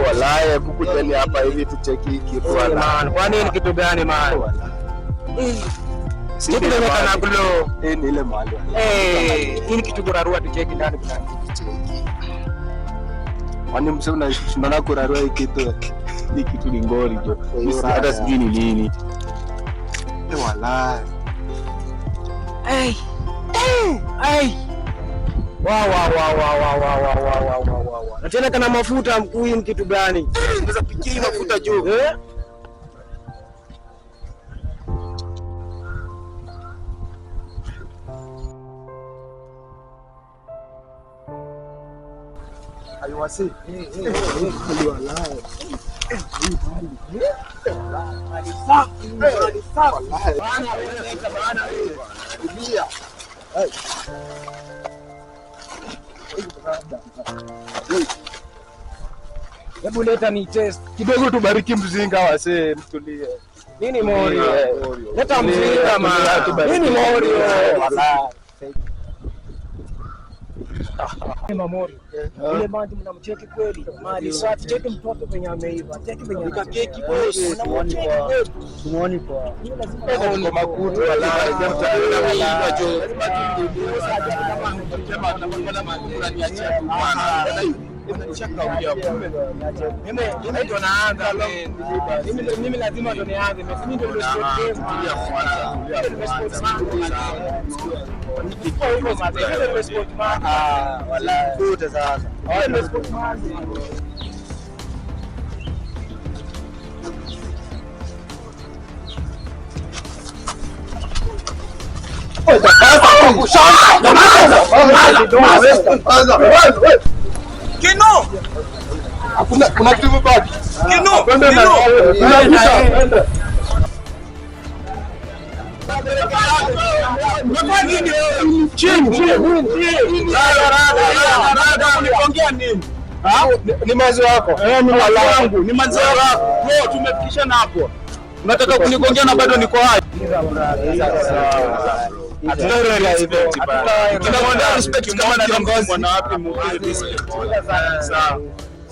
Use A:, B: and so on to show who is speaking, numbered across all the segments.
A: Walai, kukujeni hapa hivi tucheki kitu
B: man. Kwani ni kitu gani man? Sisi tunataka na glow.
A: Ni ile mahali.
B: Hii ni kitu kurarua tucheki ndani kuna
A: Tucheki. Kwani msema unashindana kurarua hii kitu? Hii kitu ni ngori jo. Hata sijui ni nini. Walai.
B: Wow. Na tena kana mafuta mkuu, ni kitu gani?
A: Unaweza pikia mafuta juu. Aiwasi. Walai.
B: Hebu leta ni test
A: kidogo, tubariki mzinga wase, mtulie.
B: Nini mori? Leta mzinga man. Nini mori?
A: Wala.
B: Mamori. Ile maji mnamcheki kweli. Mali safi, cheki mtoto penye ameiva. Cheki penye
A: nika keki boss.
B: Tumuoni kwa.
A: Kwa makutu wala.
B: Mimi ndo naanza. Mimi lazima ndo nianze. Mimi ndo
A: wala kuta sasa.
B: Kino!
A: Kuna kitu bado.
B: Kino!
A: Ni manzi wako.
B: Ni manzi wako. Bro, tumefikishana hapo. Unataka kunigongea na bado niko hai.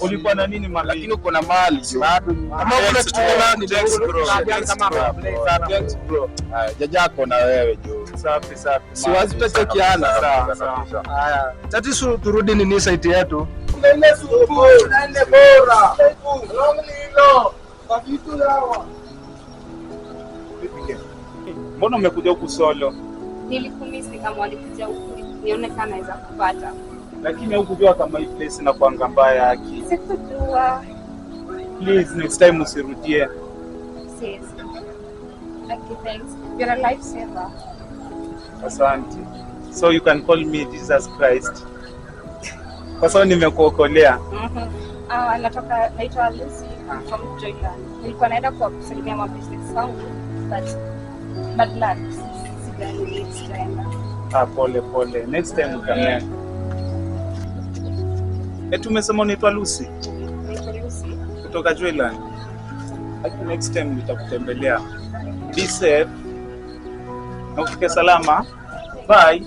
B: Ulikuwa na nini mali?
A: Lakini uko na mali. Kama kuna kitu fulani thanks bro. Jajako na wewe jo.
B: Safi.
A: Siwazi tutachekiana. Haya. Tatizo turudi nini site yetu?
C: Nene bora. Longlilo. Kavitu yawa.
B: Mbona umekuja huku solo?
D: Nilikumisi kama walikuja huku nione kama naweza kupata.
B: Lakini hukujua kama hii place na kuanga mbaya yake.
D: Sikujua.
B: Please next time usirudie.
D: Sis. Okay, thanks. You're a lifesaver.
B: Asante. So you can call me Jesus Christ. Kwa sababu nimekuokolea.
D: Natoka naitwa Lucy from Joyland. Nilikuwa naenda kwa kusalimia mabusiness wangu but bad luck. Sijani tena.
B: Pole. Next time utamea. Tumesema unaitwa Lucy?
D: Naitwa Lucy.
B: Kutoka Joyland. Next time nitakutembelea. Be safe. Na ufike salama. Bye.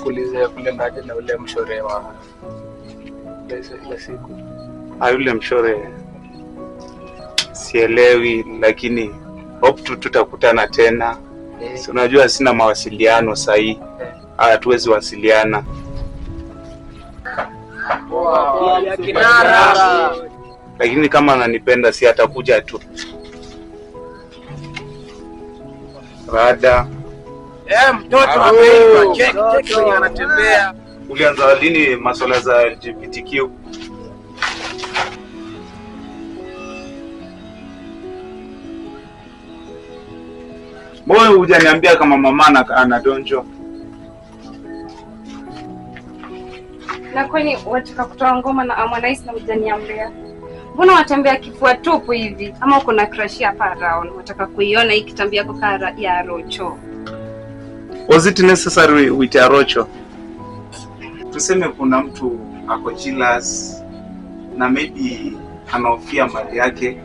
A: Kuuliza kule ndani na ule mshore wa ile siku.
B: Yule mshore sielewi, lakini hope tutakutana tena. Si unajua sina mawasiliano sahi. Hatuwezi wasiliana. Lakini kama ananipenda si atakuja tu. Rada.
C: Mtoto ameiva. Check kwenye anatembea.
B: Ulianza lini masuala za LGBTQ? Mbona hujaniambia kama mama anadonjo?
D: Na kwani wataka kutoa ngoma na Harmonize na hujaniambia? Mbona watembea kifua tupu hivi? Ama uko na crush hapa around? Wataka kuiona hii kitambi yako ya Rocho?
B: Was it necessary with Rocho? Tuseme kuna mtu ako jealous na maybe anahofia mali yake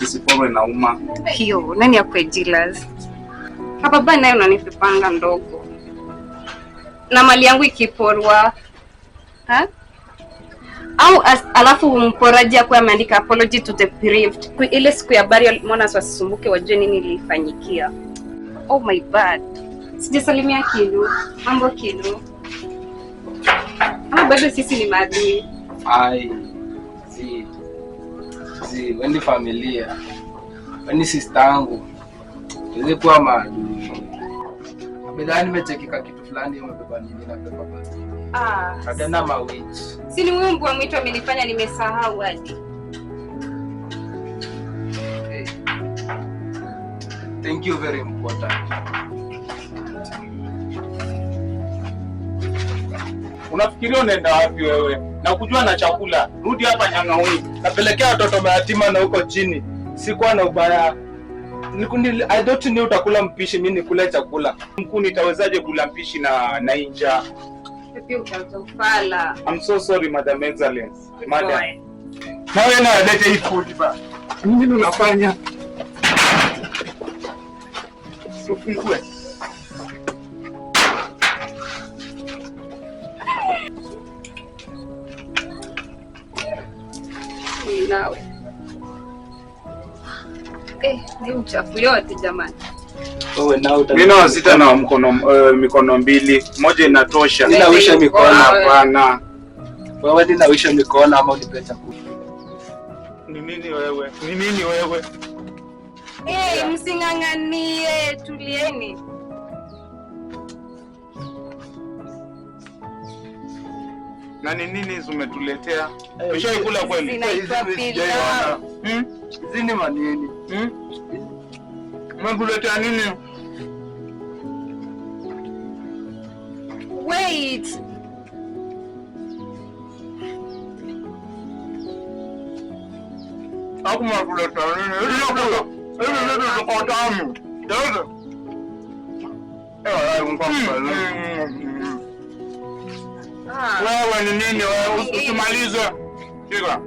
B: isiporwe na umma.
D: Hiyo, nani akwe jealous? Hapa baba naye unanipanga ndogo. Na mali yangu ikiporwa, ha? Au alafu mporaji akwe ameandika apology to the bereaved. Ile siku ya burial mwana wasisumbuke wajue nini ilifanyikia. Oh my bad. Sijasalimia Kilu. Mambo Kilu. Ama bado sisi ni maadui.
C: Ai. Wewe familia. Wewe sister yangu. Wewe kwa maadui. Abedani nimechekika kitu fulani umebeba nini na beba basi. Kadana mawitch.
D: Si ni huyu mbwa mwitu amenifanya nimesahau hadi.
C: Okay. Thank you very important.
B: Unafikiria unaenda wapi wewe? Na kujua na chakula. Rudi hapa Nyang'auni.
C: Napelekea watoto mayatima na huko chini. Sikuwa na ubaya. I don't know utakula mpishi, mimi nikule chakula.
B: Mkuu nitawezaje kula mpishi na inja?
D: Pia utazofala.
B: I'm so sorry Madam Excellence. Madam.
C: Na wewe na lete hii food ba. Nini unafanya? Ufungue.
D: Nawe. Ni uchafu yote jamani.
C: Wewe nao
B: mimi na sita na mikono mbili. Moja inatosha.
C: Ninawisha mikono
B: hapana.
C: Wewe ninawisha mikono ama unipe chakula.
B: Ni nini wewe? Ni nini wewe?
D: Msing'ang'anie, tulieni.
B: Na ni nini umetuletea? Ushaikula kweli?
D: Sijaiona.
C: Zini manini?
B: Umetuletea nini?
D: Wait.
B: Aku umetuletea nini? Hiyo kwa tamu. Ndio. Wewe ni nini wewe? Usimalize. Shika.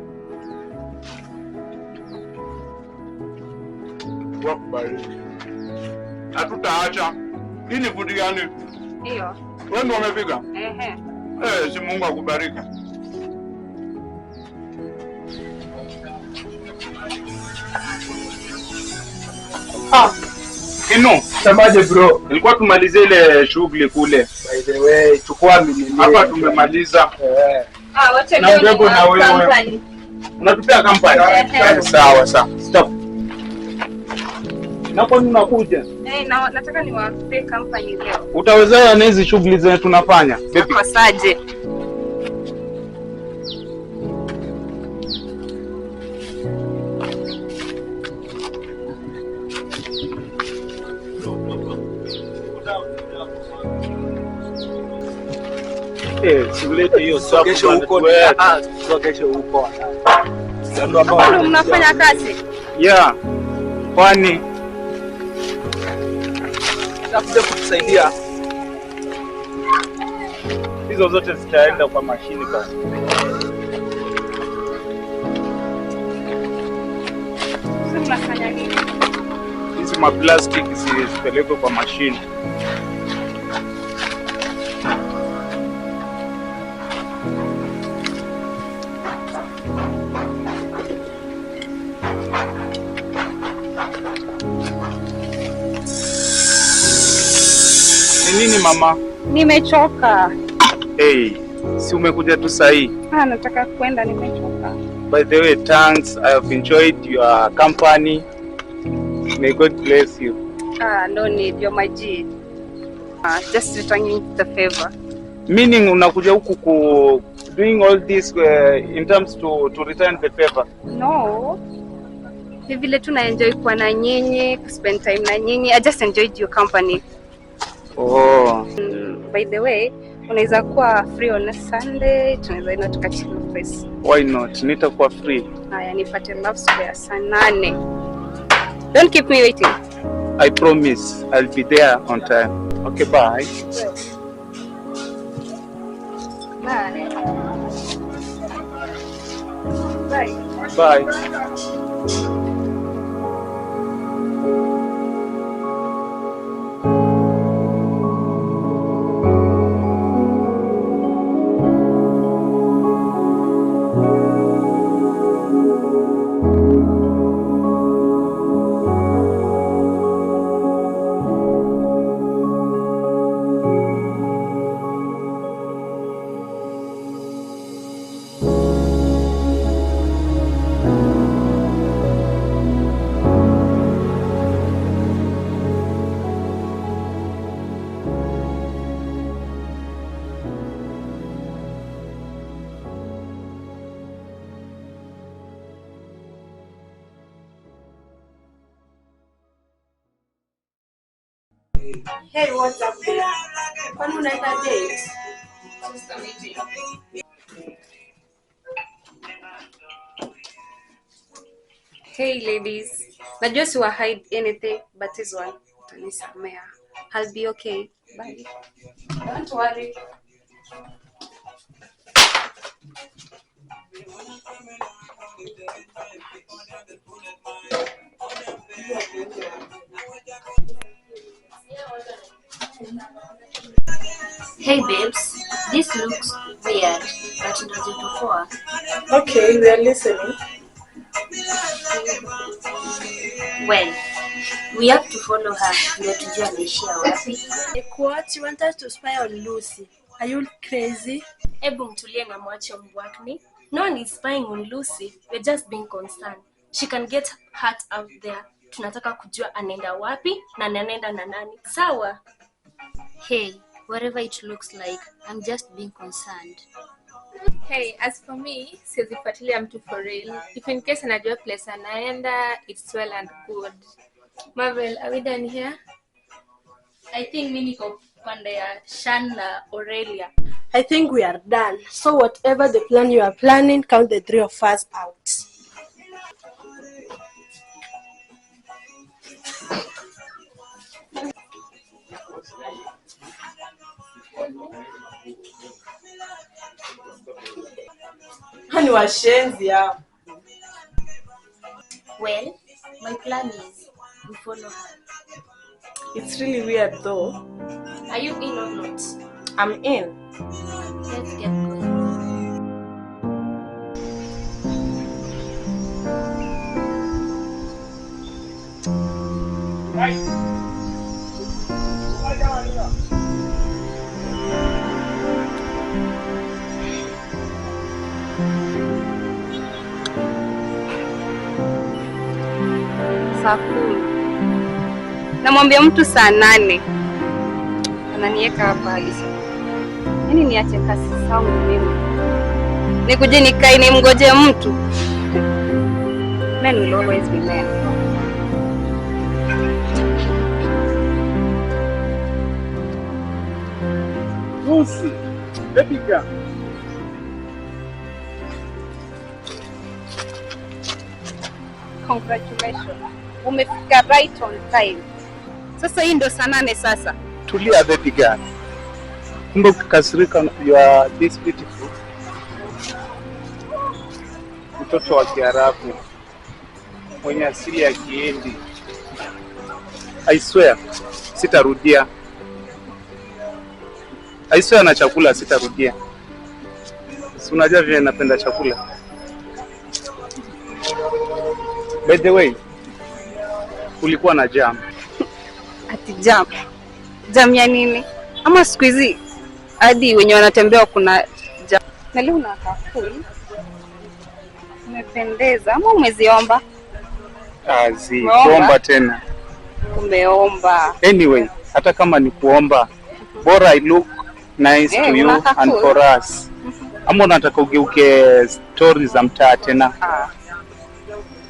B: Wakubariki. Hatutaacha. Hii ni food gani?
D: Hiyo.
B: Wewe ndio umepika? Si Mungu akubariki. Ino,
C: semaje bro?
B: Nilikuwa tumalize ile shughuli kule.
C: By the way, chukua mimi.
B: Hapa tumemaliza.
D: Wacha
B: na mbebo na wewe. Unatupea kampani? Sawa. Stop. Na kwa nini unakuja?
D: Nataka niwape kampani leo.
B: Utaweza na hizi shughuli zetu tunafanya?
D: Baby. Kosaje?
B: Shulete hiyo
C: sababu kesho huko kesho huko.
D: Ndio mnafanya kazi?
B: Yeah. Kwani
C: nakuja kutusaidia.
B: Hizo zote zitaenda kwa mashini basi.
D: Mnafanya nini?
B: Hizi maplastiki zipelekwe kwa mashini. Nini mama?
D: Nimechoka.
B: Si umekuja tu sahi?
D: Nataka kwenda, nimechoka.
B: By the way, thanks. I have enjoyed your company. May God bless you.
D: No need, you're my G. Just returning the favor.
B: Meaning unakuja huku doing all this in terms to return the favor?
D: No. Ni vile tu na enjoy kuwa na nyinyi, spend time na nyinyi. I just enjoyed your company.
B: Oh.
D: By the way, unaweza kuwa free on a Sunday, tunaweza ina tukachill office.
B: Why not? Nitakuwa free.
D: Haya, nipate love square saa 8. Don't keep me waiting.
B: I promise I'll be there on time. Okay, bye.
D: Bye. Bye.
B: Bye.
E: Hey, what's up there? Kwani unaenda date?
D: Hey ladies, najua si wa hide anything, but this one utanisamea. I'll be okay. Bye. Don't worry.
F: Hey babes, this looks weird, but it doesn't before.
E: Okay, we are listening.
F: Well, we have to follow her ndio tujue anaishia wapi.
E: What? You want us to spy on Lucy? Are you crazy?
F: Ebu mtulie na mwache mbwakni. No one is spying on Lucy. We're just being concerned. She can get hurt out there. Tunataka kujua anaenda wapi na anaenda na nani. Sawa?
G: Hey, whatever it looks like, I'm just being concerned.
H: Hey, as for me, sizifuatilia mtu for real. If in case anajua place anaenda, it's well and good. Marvel, are we done here?
F: I think mimi niko pande ya Shan na Aurelia.
E: I think we are done. So whatever the plan you are planning, count the 3 of us out. Hani washenzi hao.
F: Well, my plan is we follow her.
E: It's really weird though.
F: Are you in or not?
E: I'm in.
F: Let's get going.
D: Saa 10. Namwambia mtu saa 8. Ananiweka hapa Alisa. Yaani niache kasi zangu mimi. Nikuje nikae nimngoje mtu. Men will always be men.
B: Lucy, baby girl.
D: Congratulations. Umefika right on time. Sasa hii ndo saa 8 sasa.
B: Tulia baby girl. Kumbe ukikasirika you are this beautiful. Mtoto wa Kiarabu mwenye asili ya Kihindi. I swear sitarudia. I swear na chakula sitarudia. Si unajua vile napenda chakula. By the way, ulikuwa na jam.
D: Ati jam. Jam ya nini? Ama siku hizi hadi wenye wanatembea kuna jam. Na leo unakaa cool. Umependeza ama umeziomba?
B: Azi, kuomba tena.
D: Umeomba.
B: Anyway, hata kama ni kuomba, bora I look nice to you and
D: cool
B: for us. Ama unataka ugeuke stories za mtaa tena?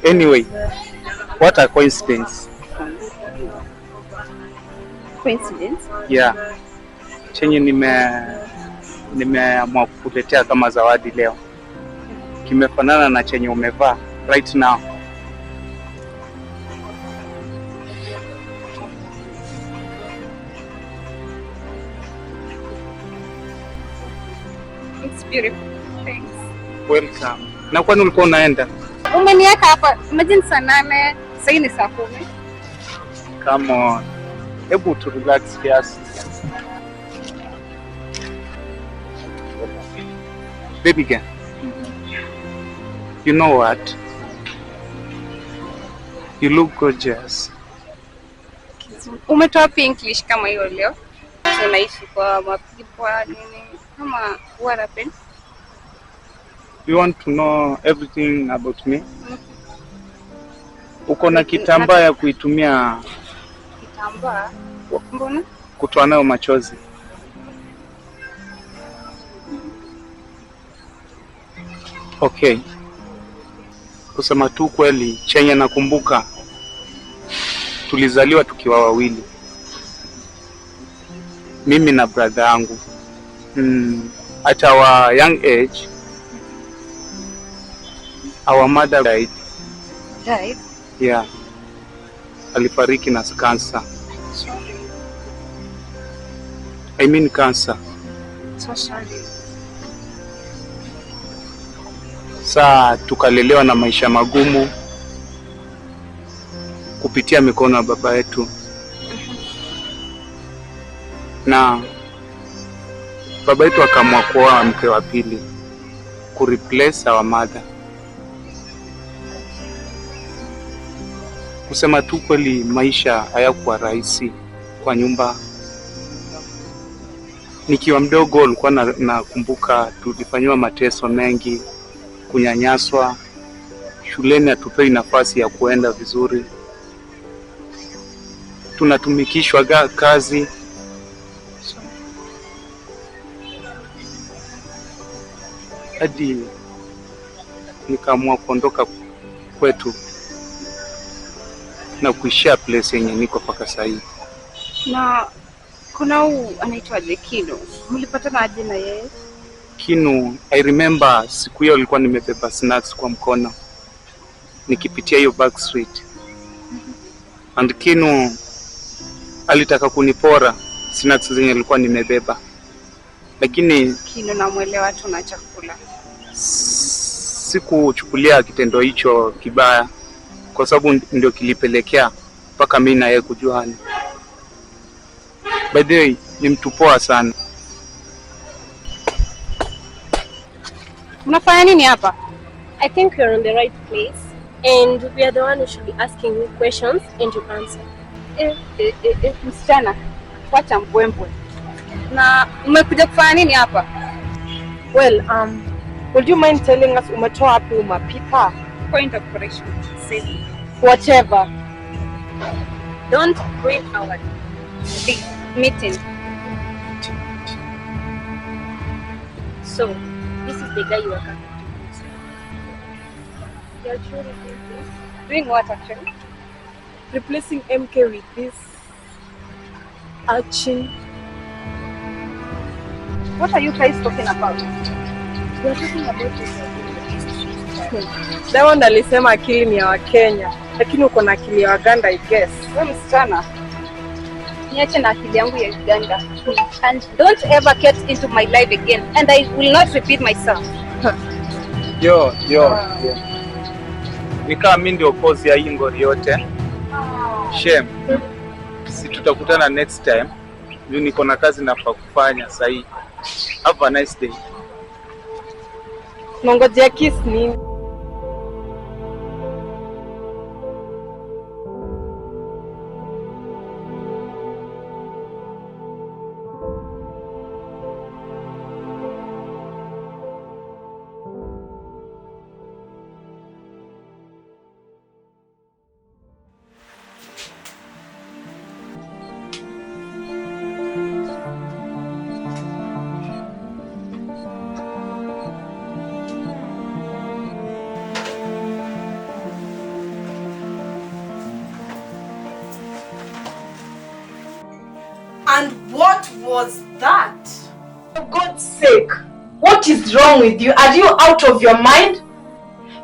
B: Anyway, what a coincidence.
D: Coincidence?
B: Yeah. Chenye nimeamua kukuletea kama zawadi leo. Kimefanana na chenye umevaa right now.
D: It's beautiful. Thanks.
B: Welcome. Na kwani ulikuwa unaenda?
D: Umeniweka hapa. Imagine saa 8, sasa ni saa 10.
B: Come on. Hebu tu relax kiasi. Baby girl. You know what? You look gorgeous.
D: Umetoa English kama hiyo leo? So unaishi kwa mapipwa nini? Kama what happened?
B: You want to know everything about me? Uko na kitambaa ya kuitumia?
D: Kitambaa? Mbona?
B: Kutoa nayo machozi. Okay. Kusema tu kweli, chenye nakumbuka tulizaliwa tukiwa wawili. Mimi na brother yangu. At our young age, our mother died.
D: Died?
B: Yeah. Alifariki na cancer.
D: Sorry.
B: I mean cancer.
D: So sorry.
B: Saa tukalelewa na maisha magumu kupitia mikono ya baba yetu. Na baba yetu akaamua kuoa mke wa pili ku replace our mother. Kusema tu kweli, maisha hayakuwa rahisi kwa nyumba. Nikiwa mdogo nilikuwa nakumbuka tulifanywa mateso mengi, kunyanyaswa. Shuleni hatupei nafasi ya kuenda vizuri. Tunatumikishwa kazi. Hadi nikaamua kuondoka kwetu na kuishia place yenye niko paka sasa hivi.
D: Na kuna huu anaitwa Kino. Mlipatana aje na yeye?
B: Kino, I remember siku hiyo nilikuwa nimebeba snacks kwa mkono nikipitia hiyo back street. And Kino alitaka kunipora snacks zenye nilikuwa nimebeba. Lakini
D: Kino namuelewa tu na chakula.
B: Sikuchukulia kitendo hicho kibaya kwa sababu ndio kilipelekea mpaka mimi na yeye kujuana. By the way, ni mtu poa sana.
D: Unafanya nini hapa?
F: I think you're on the right place and we are the one who should be asking you questions and you answer.
D: Msichana, wacha mbwembwe. Na umekuja kufanya nini hapa?
E: Well, would you mind telling us umetoa wapi mapipa?
D: Point of correction. Say
E: Whatever.
D: don't ruin our meeting.
F: So, this is the guy you are coming to.
D: You're truly doing what actually?
E: Replacing MK with this Archie.
D: What are you guys talking about?
E: We're talking about this. Diamond alisema akili ni ya Wakenya, lakini uko na akili ya Waganda I guess.
D: Wewe msichana, niache na akili yangu ya Uganda. And don't ever get into my life again. And I will not repeat myself.
B: Yo. Nikaa mimi ndio cause ya hii ngori yote. Shame. Si tutakutana next time. Mimi niko na kazi nafaa kufanya sasa hivi. Have a nice day.
E: Nongojea kiss nini?
I: And what was that? For God's sake, what is wrong with you? Are you out of your mind?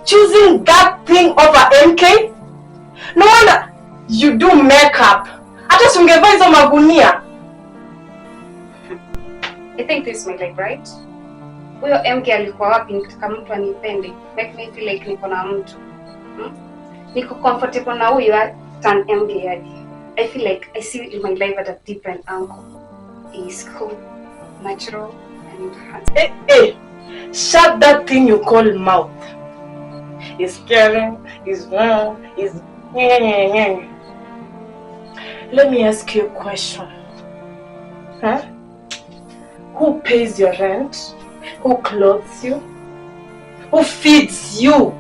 I: Choosing that thing over MK? No wonder you do makeup. Hata sungevaa hizo magunia.
D: I think this is my life, right? Huyo MK alikuwa wapi nikitaka mtu anipende? Make me feel like niko na mtu. Niko comfortable na huyo than MK yadi. I feel like I see in my life at a different angle. He is cool, natural, and handsome.
I: Hey, shut that thing you call mouth. He's caring, he's warm, he's... Let me ask you a question. Huh? Who pays your rent? Who clothes you? Who feeds you?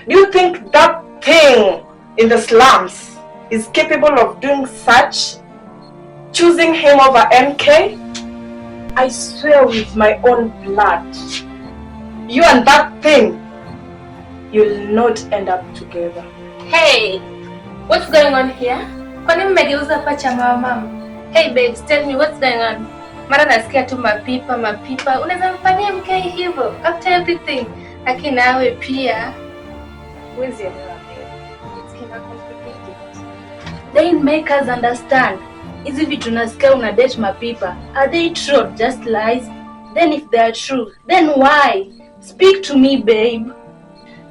I: Do you think that thing in the slums is capable of doing such? Choosing him over MK? I swear with my own blood, you and that thing, you'll not end up together.
H: Hey, what's going on here? Kwa nini mmegeuza pacha mama? Hey babes, tell me what's going on. Mara nasikia tu mapipa. Unaweza mfanyia MK hivyo after everything. Lakini nawe pia
D: Where's your babe? It's kind of complicated.
G: They make us understand. Hizi vitu nasikia una date mapipa. Are they true or just lies? Then if they are true, then why? Speak to me, babe.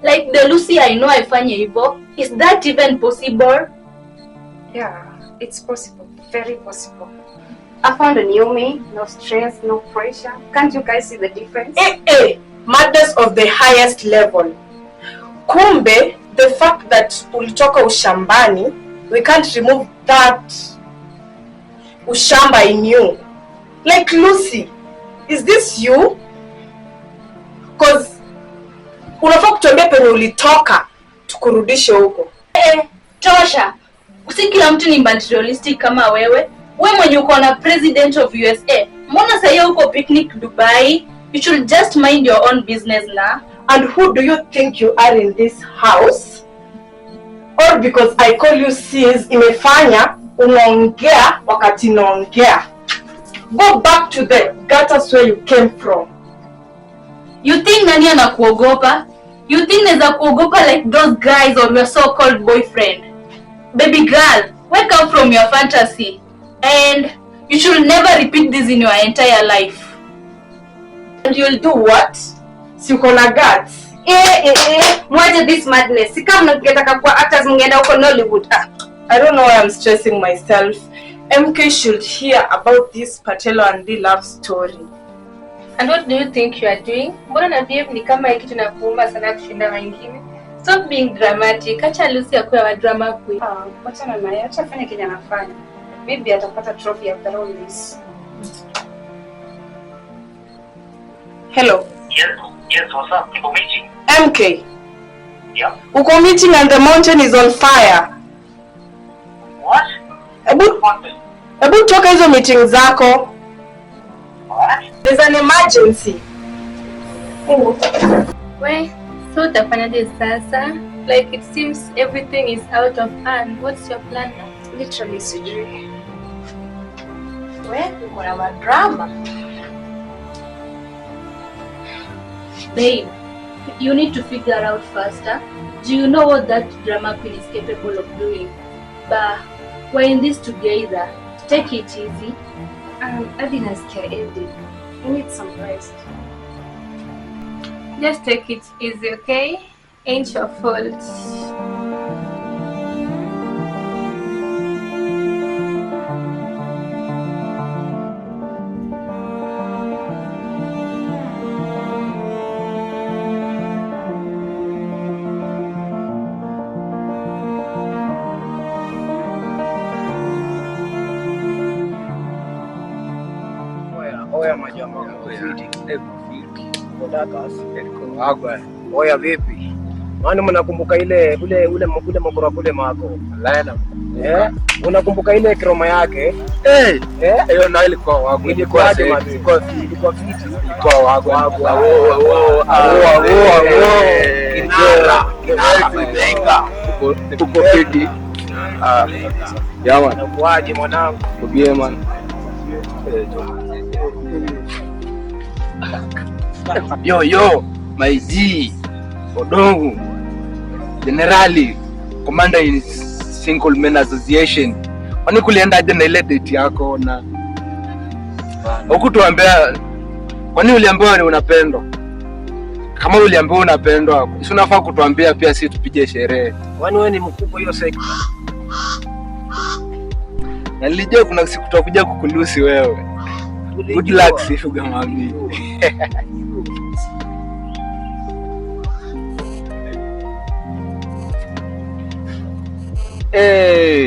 G: Like the Lucy I know haifanye hivyo. Is that even possible?
D: Yeah, it's possible. Very possible. I found a new me. No stress, no pressure. Can't you guys see the difference?
I: Madness of the highest level. Kumbe, the fact that ulitoka ushambani, we can't remove that ushamba in you. Like Lucy, is this you? Because unafaa kutuambia penye ulitoka tukurudishe huko.
G: Tosha. Si kila mtu ni materialistic kama wewe. Wewe mwenye uko na president of USA. Mbona sasa uko picnic Dubai? You should just mind your own business na.
I: And who do you think you are in this house? Or because I call you sis, imefanya unaongea wakati naongea. Go back to the gutters where you came from.
G: You think nani anakuogopa? You think naweza kuogopa like those guys or your so-called boyfriend? Baby girl, wake up from your fantasy. And you should never repeat this in your entire life.
I: And you'll do what? Si uko na guts.
D: Mwaje this madness. Si kama mngetaka kuwa actors mngeenda huko Nollywood.
I: I don't know why I'm stressing myself. MK should hear about this Patelo and the love story.
H: And what do you think you are doing? Mbona na behave ni kama kitu na kuumba sana kushinda wengine? Stop being dramatic. Acha Lucy akuwe wa drama queen.
D: Wachana naye. Acha afanye kile anafanya. Maybe atapata trophy after all this.
I: Hello.
J: Yes, what's up? Uko meeting?
I: MK.
J: Yeah.
I: Uko meeting and the mountain is on fire.
J: What?
I: Ebu toka hizo meeting zako.
J: What?
I: There's an emergency.
H: We, so utafanyaje sasa? Like it seems everything is out of hand. What's your plan now?
D: Literally sijui.
I: We, uko na drama.
G: Babe, you need to figure out faster. Do you know what that drama queen is capable of doing? But we're in this together. Take it easy.
D: Adi nasikia ending. I need some rest.
H: Just take it easy, okay? Ain't your fault.
C: Oya majama oya vipi? Maana mnakumbuka ile ule mkora kule mako. Laena. Unakumbuka ile kroma yake? Hiyo na ilikuwa wangu. Ilikuwa fiti. Ilikuwa wangu. Kinara.
A: Tuko fiti. Yaman.
C: Waje mwanangu.
A: Kubie man.
C: Yo, my G, Odongo, Generali, Commander in Single Men Association. Kwani kulienda aje na ile date yako na hukutuambia? Kwani uliambiwa ni unapendwa? Kama uliambiwa unapendwa, si unafaa kutuambia pia sisi tupige sherehe.
K: Kwani wewe ni mkubwa hiyo sekta?
C: Nalijua kuna siku tutakuja kukulusi wewe. Good luck Sugar Mami.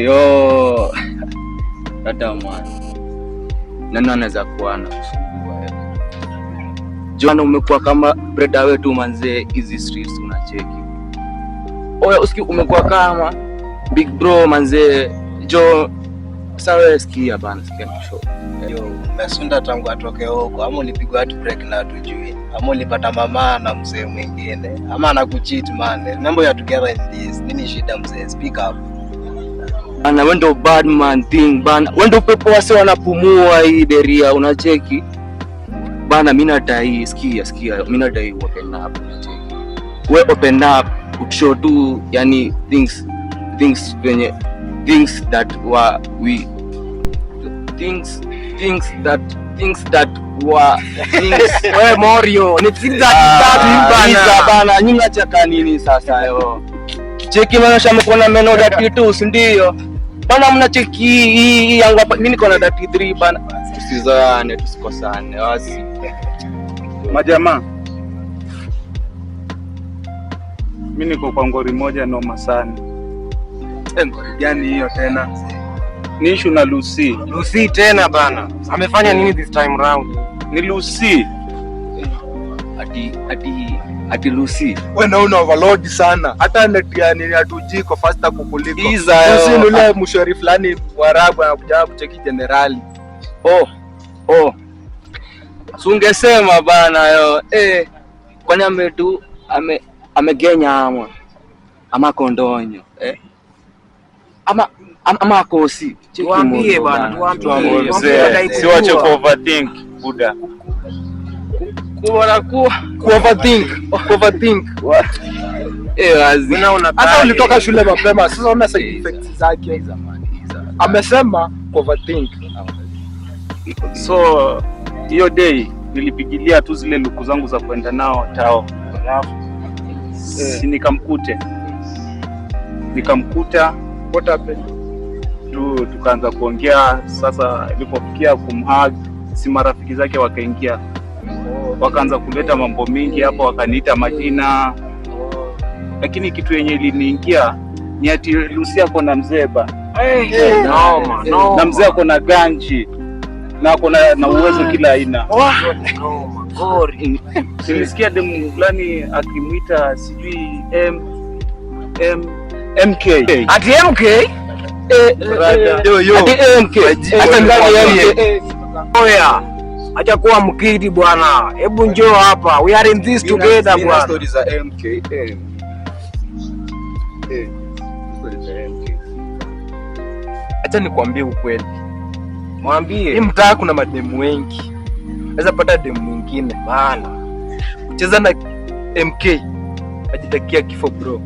C: Yo. Dada man. Nani anaweza kuwa na kusumbua wewe? Jana umekuwa kama brother wetu manze, hizi streets unacheki. Oya usiki umekuwa kama big bro manze. Jo sawa, sikia bana, sikia show.
K: Yo, umesunda tangu atoke huko, ama ulipigwa hatu break na hatujui, ama ulipata mama na mzee mwingine, ama anakucheat man. Mambo ya together in this. Nini shida mzee? Speak up.
C: Ana wendo bad man thing bana. Wendo pepo wase wanapumua hii deria unacheki. Bana mimi nadai sikia mimi nadai open up unacheki. We open up show tu yani things that were we things we Morio ni things that bana nyinyi nachaka nini sasa yo cheki maana mko meno that si ndio bana mnacheki hii yangu hapa mimi niko na 33 bana tusizoane tusikosane wasi
B: majamaa. Mimi niko kwa ngori moja noma sana.
C: Ngori gani hiyo tena?
B: Ni issue na Lucy.
K: Lucy tena bana. Amefanya nini this time round?
B: Ni Lucy.
C: Ati Lucy. Wewe na una overload sana. Hata netia nini atujiko faster kukuliko. Lucy ni yule mshori fulani Waarabu anakuja kucheki generali. Oh. Sungesema bana yo. Kwani amegenya ama kondonyo ama kosi.
K: Tuambie bana, tuambie.
B: Si wache overthink buda.
C: Overthink. Hata ulitoka shule mapema, sasa una side effects zake. Amesema overthink.
B: So hiyo day nilipigilia tu zile luku zangu za kwenda nao tao. Si nikamkuta
C: what happened?
B: Tukaanza kuongea. Sasa ilipofikia kumhug, si marafiki zake wakaingia, wakaanza kuleta mambo mingi hapo, wakaniita majina. Lakini kitu yenye iliniingia ni ati Lucy ako na mzee ba.
K: No.
B: Na mzee ako na ganji na ako na uwezo kila aina. Nilisikia demu fulani akimuita sijui MK.
K: Ati MK?
C: Yo. Ati MK.
K: Hata ndani ya MK. Oya, acha kuwa mkidi bwana. Hebu njoo hapa. We are in this together bwana.
C: Stories za MK. Acha nikwambie ukweli.
K: Mwambie.
C: Hii mtaa kuna mademu wengi. Naweza pata demu mwingine bana. Kucheza na MK. Ajitakia kifo bro.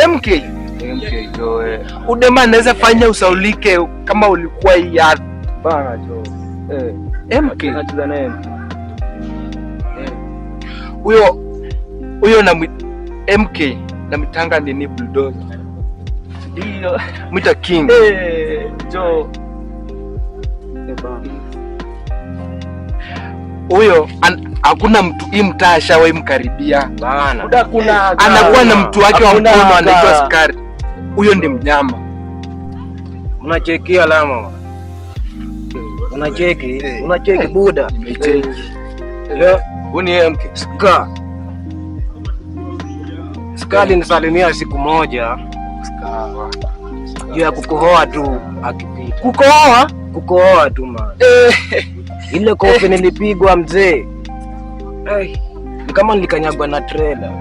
C: MK Joe. Udema anaweza fanya usaulike kama ulikuwa ya bana Joe. MK anacheza na MK. Huyo na MK na mitanga nini bulldog. Ndio mwita king. Joe. Huyo hakuna mtu hii mtaa ashawahi mkaribia
K: bana.
C: Anakuwa na mtu wake wa mkono anaitwa Skari. Huyo ndi mnyama.
K: Unacheki alama. Unacheki buda.
C: Nimecheki. Uni MK
K: Skali nisalimia siku moja. Juu ya kukohoa tu akipita. Kukohoa tu man. Ile kofi nilipigwa mzee. Ni kama nilikanyagwa na trailer.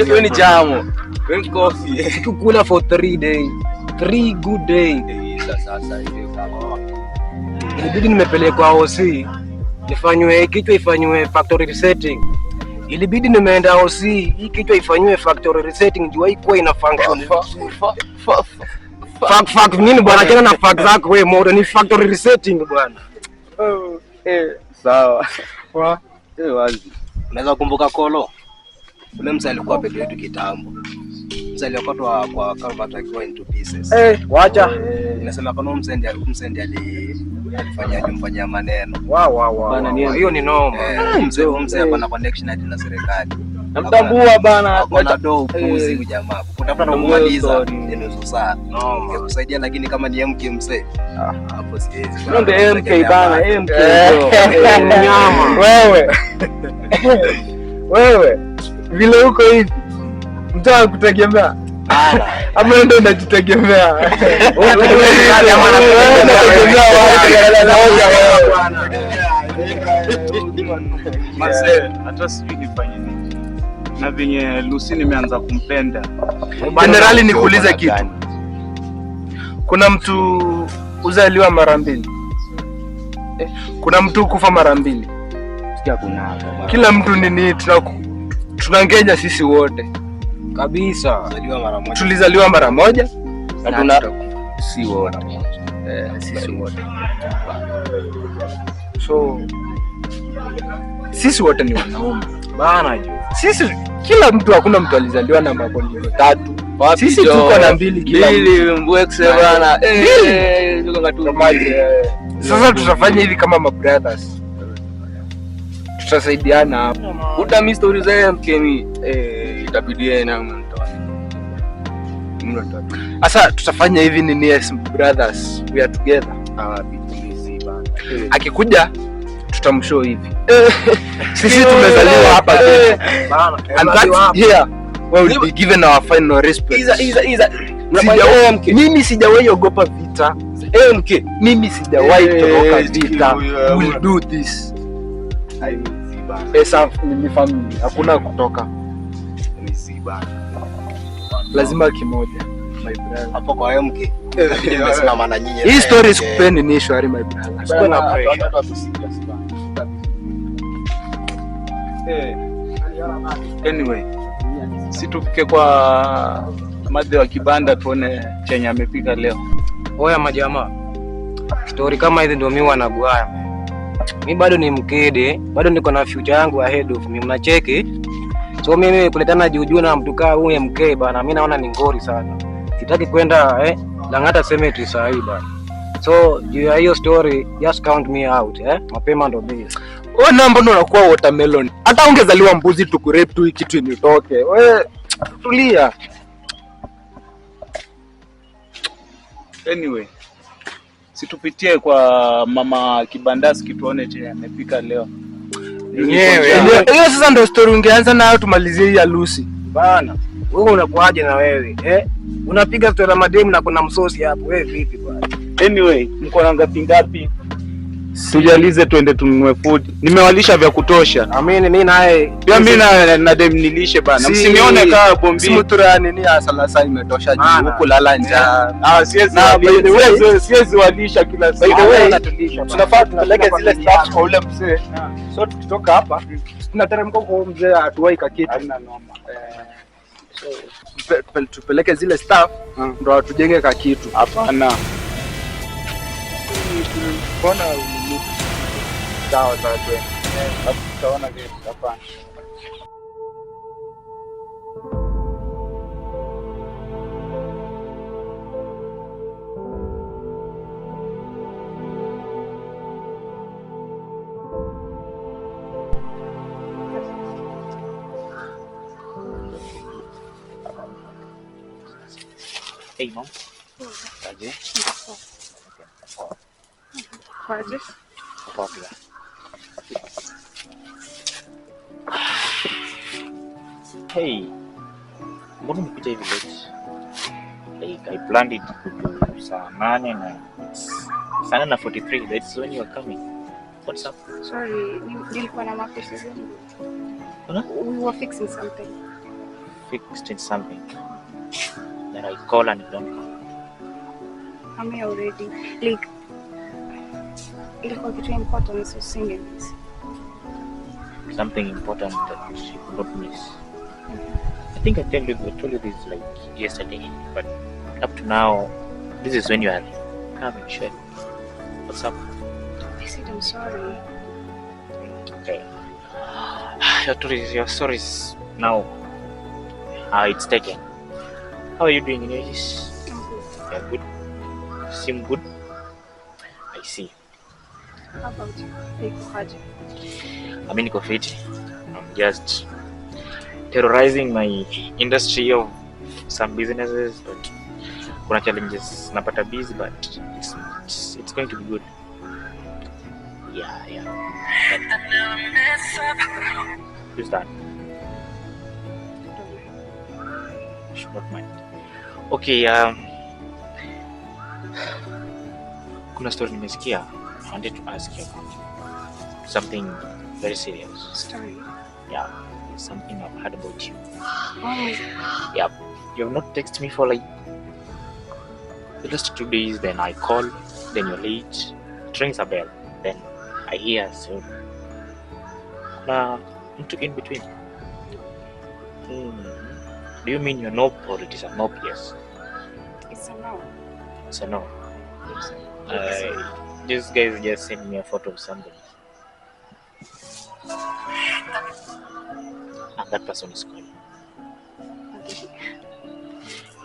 C: Wewe ni jamo. Wewe kofi.
K: Sikukula for 3 days. 3 good days.
C: Sasa hiyo.
K: Ilibidi nimepelekwa OC.
L: Ifanywe kichwa ifanywe factory resetting. Ilibidi nimeenda OC, hii kichwa ifanywe factory resetting ndio haikuwa ina function. Fuck nini bwana, tena na fuck zako wewe moto ni factory resetting bwana.
A: Sawa. Wazi.
K: Unaweza kumbuka Kolo? Ule mzee alikuwa peke yetu kitambo. Mzee aliyokotwa kwa Calvert akiwa into pieces.
L: Wacha.
K: Inasema kama mzee ndiye alifanyia maneno.
L: Bana hiyo ni noma.
K: Mzee hapa na connection hadi na serikali.
A: Namtambua bana.
K: Kuna do upuzi jamaa. Kutafuta na kumaliza nusu saa. Ningekusaidia lakini kama ni MK mzee. Hapo siwezi.
A: Ndio MK bana, MK.
L: Nyama.
A: Wewe. Vile uko hivi. Mtaka kutegemea. Ama ndio unajitegemea.
B: Marcel, hata sijui nifanye nini. Na venye Lucy nimeanza kumpenda.
A: Generali nikuulize kitu. Kuna mtu uzaliwa mara mbili. Kuna mtu kufa mara mbili.
L: Sikia kuna.
A: Kila mtu nini tunangenya sisi wote.
L: Kabisa.
A: Tulizaliwa mara moja na tuna
L: si wote.
A: Sisi wote. So sisi wote ni wanaume.
L: Bana jo.
A: Sisi kila mtu, hakuna mtu alizaliwa na makondio 3. Sisi tuko na 2 kila mtu.
K: Mbwexe bana.
A: Sasa tutafanya hivi kama my brothers. Tutasaidiana hapo.
K: Uta story za MKM itabidi na mtu.
A: Sasa tutafanya hivi ni as brothers, we are together. Akikuja tutamshow hivi. Sisi tumezaliwa hapa bana. And that's here where we be given our final respect. Mimi sijawahi ogopa vita. MK, mimi sijawahi toroka vita. We will do this. Esa ni family, hakuna kutoka. Lazima kimoja, my brother.
K: Hapo kwa MK. Nimesimama na nyinyi.
A: Hii story sikupeni ni shwari, my brother. Sikuwa na pressure.
B: Anyway, situfike kwa madhe wa kibanda tuone chenye amepika leo.
L: Oya majamaa. Story kama hizi ndio mimi wanagwaya. Mimi bado ni mkede, bado niko na future yangu ahead of me. Mnacheki? So mimi kuletana juu na mtu kaa huyu MK bana, mimi naona ni ngori sana. Sitaki kwenda Lang'ata cemetery saa hii bana. So juu ya hiyo story, just count me out mapema ndo mimi.
A: Wewe namba ndo unakuwa watermelon. Hata ungezaliwa mbuzi tukurape tu kitu initoke. Wewe tulia.
B: Anyway, situpitie kwa mama kibandaski tuone chenye amepika leo.
A: Hiyo sasa ndio story ungeanza nayo, tumalizie hii ya Lucy.
L: Bana, wewe unakuaje na wewe? Unapiga story ya madem na kuna msosi hapo. Wewe vipi bwana?
B: Anyway, mko na ngapi? Tujalize twende tununue food. Nimewalisha vya kutosha.
L: Mimi naye.
B: Pia mimi na dem nilishe bana. Msinione kama bombi.
A: Simutura nini asalasa imetosha juu huko lala njaa.
B: Siwezi walisha kila siku.
A: By the way, tunafaa tupeleke zile stuff kwa ule mzee. So tukitoka hapa tunateremka kwa mzee atuwai kakiti.
B: Haina noma.
A: So tupeleke zile stuff ndo tujenge kakitu.
B: Hapana.
A: Mbona sawa tu.
B: Tutaona vipi hapana.
M: Hey mom. Aje?
D: Kwaje?
M: Popular. Hey, mbona umekuja hivi late? Like I planned it to saa 8 na saa 9:43. That's when you are coming. What's up?
D: Sorry, nilikuwa na mapesa zangu. We were fixing something.
M: Fixing something. Then I call and you don't come.
D: I'm here already. Like, Ilikuwa kitu important, so singemiss.
M: Something important that you could not miss. I think I told you this like yesterday, but up to now, this is when you are coming, Shelly. What's up?
D: I said I'm sorry.
M: Okay. Your stories now. How it's taken. How are you doing, Inyojis?
D: I'm good.
M: You're good. Seem good. I see.
D: How about you? Haji?
M: I'm in Kofiti. I'm just terrorizing my industry of some businesses, but kuna challenges napata busy, but it's going to be good. Yeah. Who's that? Should not mind. Okay, kuna story nimesikia. I wanted to ask you about something very serious.
D: Story?
M: Yeah, it's something I've heard about you.
D: Oh.
M: Yeah, you have not texted me for like the last 2 days. Then I call, then you're late. It rings a bell. Then I hear so. Now, in between. Do you mean you're nope or it is a nope? Yes.
D: It's a no.
M: It's a no. This guy just sent me a photo of somebody. And that person is calling.
D: Okay.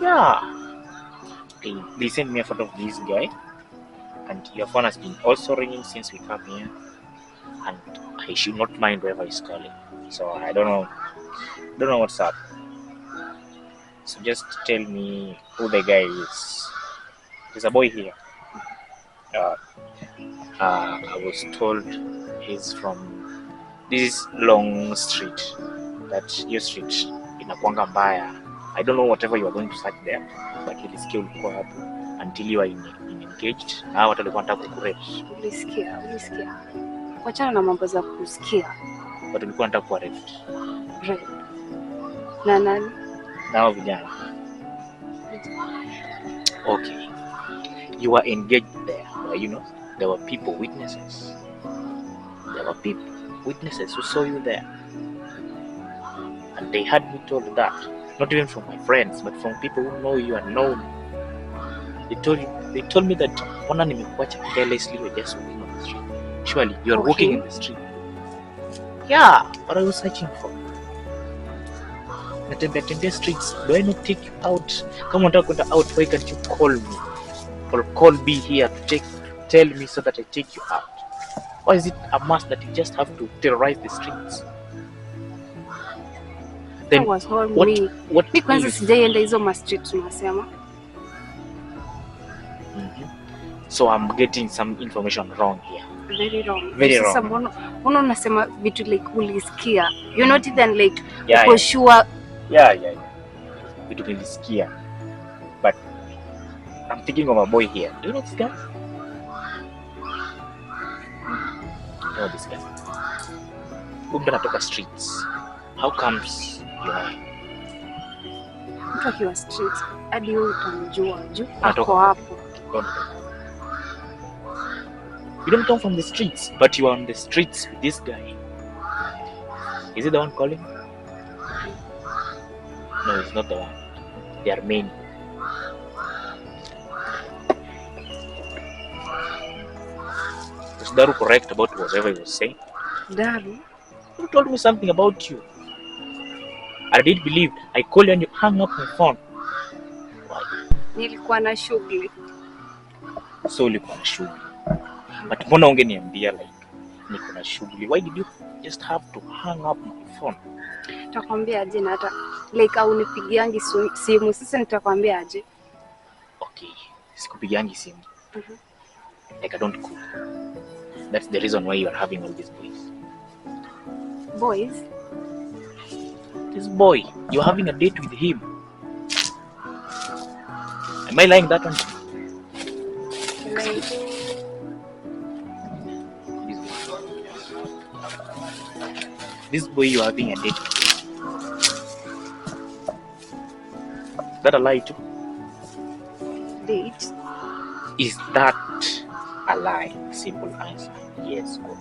M: Yeah. They sent me a photo of this guy. And your phone has been also ringing since we come here. And I should not mind whoever is calling. So I don't know what's up. So just tell me who the guy is. There's a boy here. I was told he's from this long street. That your street inakuanga mbaya. I don't know whatever you are going to search there, but nilisikia ulikuwa hapo until you are engaged. Na watu walikuwa wanataka kukurate.
D: Ulisikia. Wachana na mambo za kusikia.
M: Watu walikuwa wanataka kuwa raped.
D: Right. Na nani?
M: Nao vijana. Okay. You were engaged there, you know. There were people, witnesses. Who saw you there. And they had me told that. Not even from my friends, but from people who know you and know me. They told me that wana nimekuacha carelessly, you're just walking on the street. Surely you're walking in the street. Yeah, what are you searching for? Natembea streets. Do I not take you out? Come on, talk out. Why can't you call me? Or call me here to tell me so that I take you out? Why is it a must that you just have to terrorize the streets? Then
D: that was all me. What kwanza sijaenda hizo ma streets unasema?
M: So I'm getting some information wrong here.
D: Very wrong.
M: Sasa
D: mbona unasema vitu like ulisikia? You're not even like
M: for
D: sure.
M: Yeah. Vitu nilisikia. But I'm thinking of a boy here. Do you know this guy? No, this guy. Mtu anatoka streets. How comes you know?
D: Mtu akiwa streets hadi wewe utamjua juu ako hapo.
M: You don't come from the streets, but you are on the streets with this guy. Is it the one calling? No, it's not the one. They are many. Was Daru correct about whatever he was saying?
D: Daru?
M: You told me something about you. I did believe. I called you and you hung up my phone. Why?
D: Nilikuwa na shughuli.
M: So ulikuwa na shughuli. But mbona ungeniambia like niko na shughuli? Why did you just have to hang up my phone?
D: Nitakwambia aje na hata like au nipigiangi simu sasa nitakwambia aje.
M: Okay, sikupigiangi simu. Like I don't cook. That's the reason why you are having all these boys.
D: Boys?
M: This boy, you're having a date with him. Am I lying that one? This boy you're having a date with. Is that a lie too?
D: Date?
M: Is that a lie. Simple answer. Yes. Go.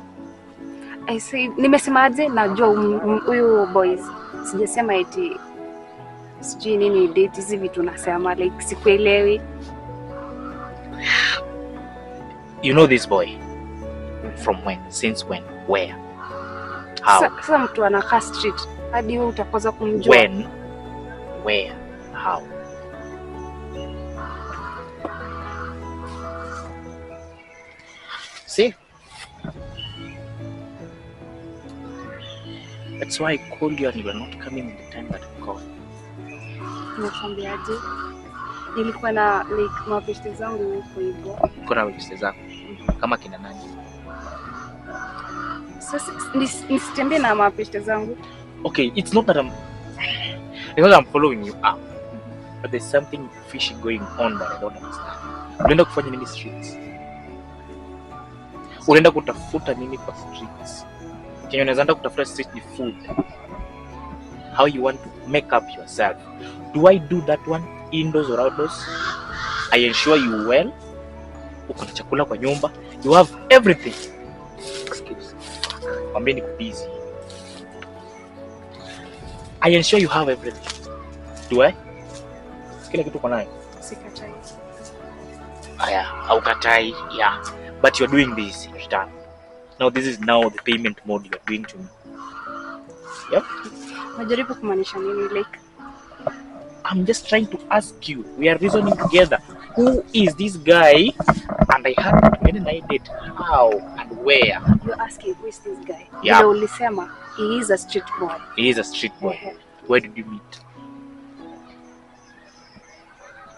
D: I said, nimesemaje najua huyu boys. Sijasema eti sijui nini date hizi vitu nasema like sikuelewi.
M: You know this boy? From when? Since when? Where? How?
D: Sasa mtu anakaa street hadi wewe utakoza kumjua.
M: When? Where? How? See? That's why I called you and you were not coming in the time that I called.
D: Nakwambiaje? Nilikuwa na like mapeste zangu huko hivyo.
M: Kuna mapeste zako? Kama kina nani?
D: Sasa nisitembee na mapeste zangu.
M: Okay, it's not that I'm following you up. But there's something fishy going on that I don't understand. Unaenda kufanya nini streets? Unaenda kutafuta nini kwa streets? Kenye unaanza kutafuta street ni food. How you want to make up yourself. Do I do that one indoors or outdoors? I ensure you well. Uko na chakula kwa nyumba. You have everything. Excuse. I'm being busy. I ensure you have everything. Do I? Kila kitu uko nayo.
D: Sikatai.
M: Aya, haukatai. Yeah. But you're doing this in return. Now this is now the payment mode you're doing to me. Yep.
D: Najaribu kumaanisha nini like?
M: I'm just trying to ask you. We are reasoning together. Who is this guy? And I had to get an idea how and where.
D: You're asking who is this guy?
M: Yeah.
D: Ndio ulisema he is a street boy.
M: He is a street boy. Where did you meet?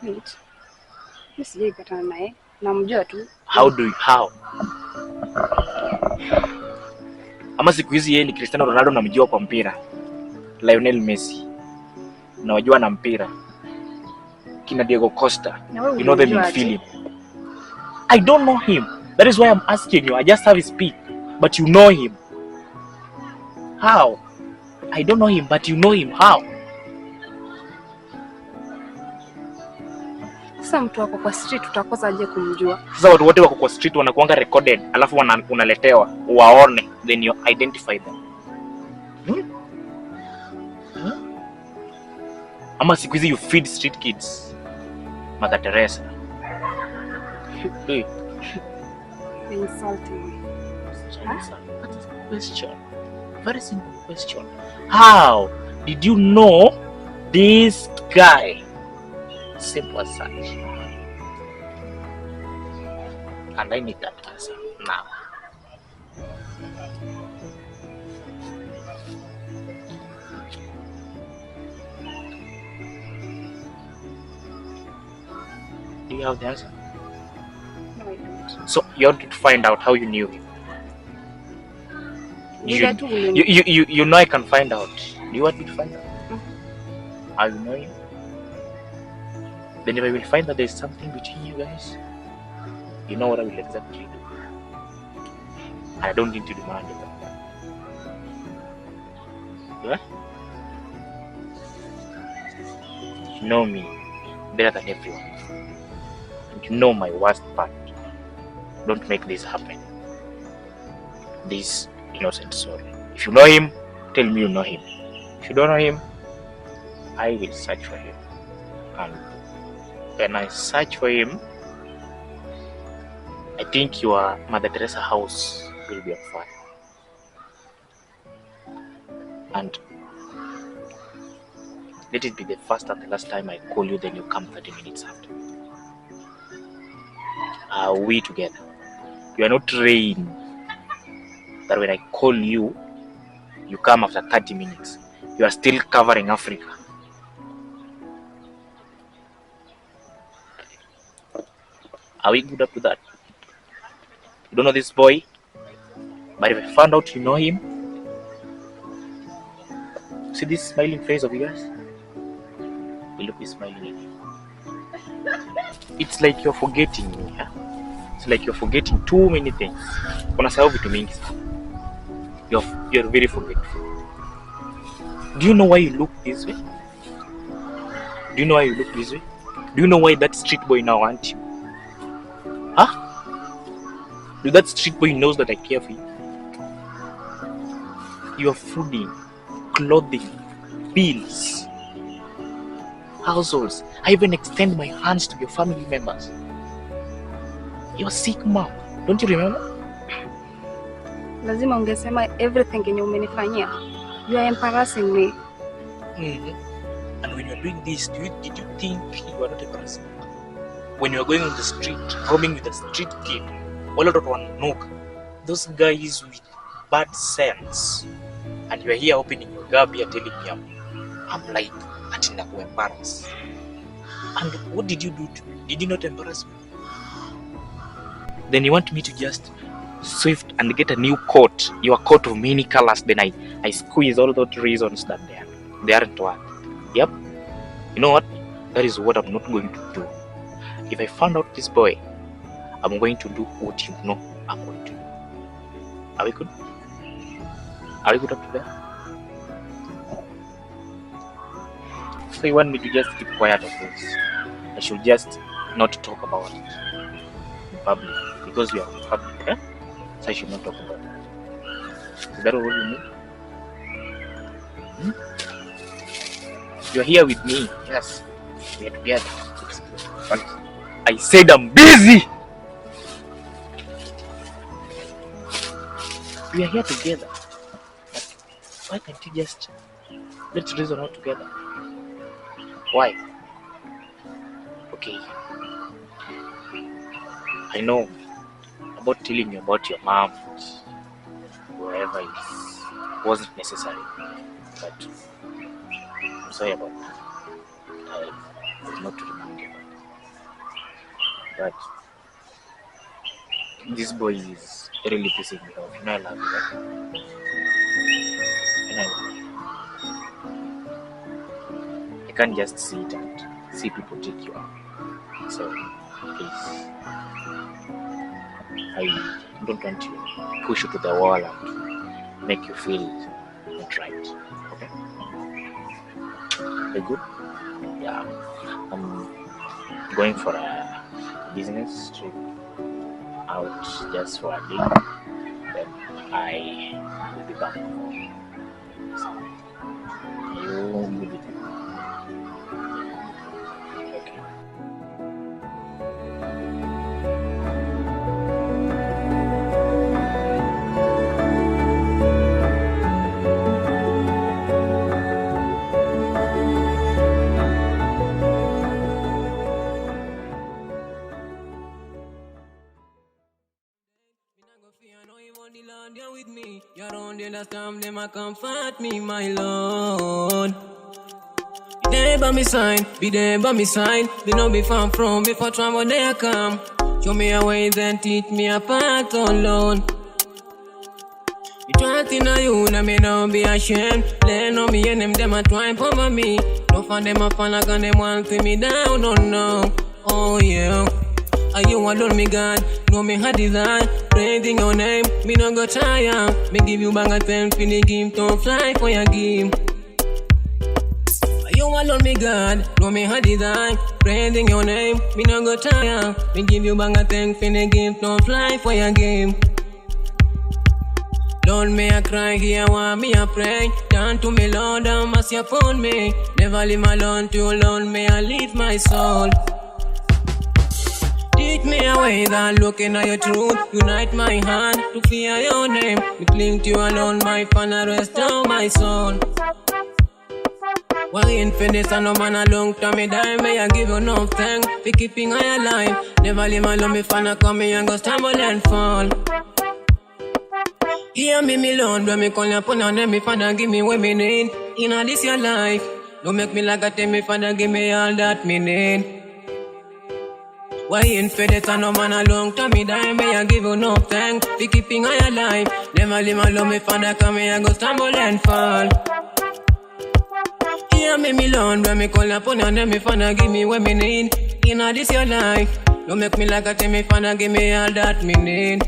D: Meet? Mimi sijaipatana naye. Namjua tu.
M: How? Ama siku hizi yeye ni Cristiano Ronaldo namjua kwa mpira. Lionel Messi. Na wajua na mpira. Kina Diego Costa. You know them in film. I don't know him. That is why I'm asking you. I just have his peak. But you know him. How? I don't know him, but you know him. How?
D: Sasa mtu wako kwa street utakosa aje kumjua?
M: Sasa watu wote wako kwa street wanakuanga recorded, alafu unaletewa waone, then you identify them. Ama siku hizi you feed street kids. Mother Teresa.
D: Insulting.
M: Question. Very simple question. How did you know this guy? Simple as such. And I need that answer now. Do you have the answer?
D: No, I don't.
M: So you want to find out how you knew him? You know I can find out. Do you want me to find out? How you know him? Then if I will find that there is something between you guys, you know what I will exactly do. I don't need to demand it. Yeah? You know me better than everyone. And you know my worst part. Don't make this happen. This innocent soul. If you know him, tell me you know him. If you don't know him, I will search for him. And when I search for him, I think your Mother Teresa house will be on fire. And let it be the first and the last time I call you, then you come 30 minutes after. Are we together? You are not trained that when I call you, you come after 30 minutes. You are still covering Africa. Are we good up to that? You don't know this boy, but if I found out you know him, see this smiling face of yours? You look is smiling at you. It's like you're forgetting me, huh? It's like you're forgetting too many things. Unasahau vitu mingi sana. You're very forgetful. Do you know why you look this way? Do you know why you look this way? Do you know why that street boy now wants you? Huh? Do that street boy knows that I care for you? Your fooding, clothing, bills, households. I even extend my hands to your family members. You're sick, mom. Don't you remember?
D: Lazima ungesema everything yenye umenifanyia. You are embarrassing me.
M: And when you're doing this, did you think you are not embarrassing? When you're going on the street, roaming with a street kid, all of one knock, those guys with bad sense, and you're here opening your gap here telling me I'm like, atinda ku embarrass. And what did you do to me? Did you not embarrass me? Then you want me to just swift and get a new coat, your coat of many colors, then I squeeze all those reasons that they aren't worth. Yep. You know what? That is what I'm not going to do. If I found out this boy, I'm going to do what you know I'm going to do. Are we good? Are we good up to that? So you want me to just keep quiet of this? I should just not talk about it in public because we are in public, eh? So I should not talk about it. Is that what you mean? You're here with me. Yes, we are together. But I said I'm busy. We are here together. But why can't you just let's reason out together? Why? Okay. I know about telling you about your mom, whoever it wasn't necessary, but I'm sorry about that. I was not to remind you about that. But this boy is really pissing me off. You know I love you, right? And I love you. I can't just sit and see people take you out. So please, I don't want to push you to the wall and make you feel not right. Okay? Are you good? Yeah. I'm going for a business trip out just for a day. Then I will be back home. So you will be there.
N: Them a comfort me, my Lord. Be there by me side, be there by me side. Be no be far from me for trouble they come. Show me a way and teach me a path alone. Me trust in you, and me don't be ashamed. Learn on me and them a try over me. No for them a fan like and them want to me down, oh no. Oh yeah. Are you alone, me God? Know me had design. Praising your name, me no go tire. Me give you bang at 10 for the game, don't fly for your game. Are you alone, me God? Know me had design. Praising your name, me no go tire. Me give you bang at 10 for the game, don't fly for your game. Lord, me a cry here, want me a pray. Turn to me, Lord, have mercy upon me. Never leave me alone, too alone, me I leave my soul. Teach me a way that looking at your truth. Unite my hand to fear your name. We cling to you alone, my Father, restore my soul. Why in for this and no man a long time me die. May I give you no thanks for keeping I alive. Never leave my love, me Father come me and go stumble and fall. Hear me, me Lord, when me call you upon your name, me Father give me what me need. In all this your life, don't make me like a tell me Father give me all that me need. Why in for this and no man a long time me die. May I give you no thanks for keeping I alive. Never leave my love, me Father come me and go stumble and fall. Hear me, me Lord, when me call upon your name, me Father give me what me need. In all this your life, don't make me like a tell me Father give me all that me need.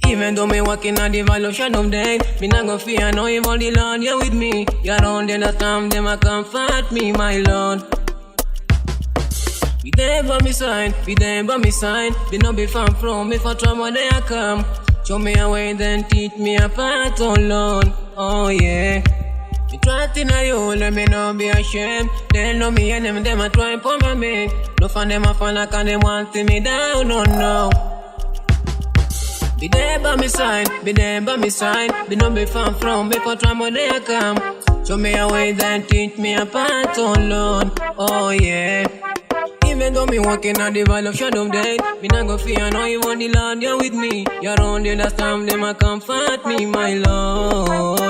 N: Even though me walking on the evolution of day, me not go fear no evil, the Lord you with me. You're on the storm, them a comfort me, my Lord. Be there by me side, be there by me side. Be not be far from me for trouble they I come. Show me a way, then teach me a path, oh Lord. Oh yeah. Me trust in you, let me not be ashamed. They know me and them a try for my mate. No fan them a fan like and they want to see me down, oh no. Be there by me side, be there by me side. Be not be far from me for trouble they I come. Show me a way, then teach me a path, oh Lord. Oh yeah. Even though me walking on the valley of shadow of death, me not go fear, no even the Lord, you're with me. You're around the last time, them a comfort me, my Lord.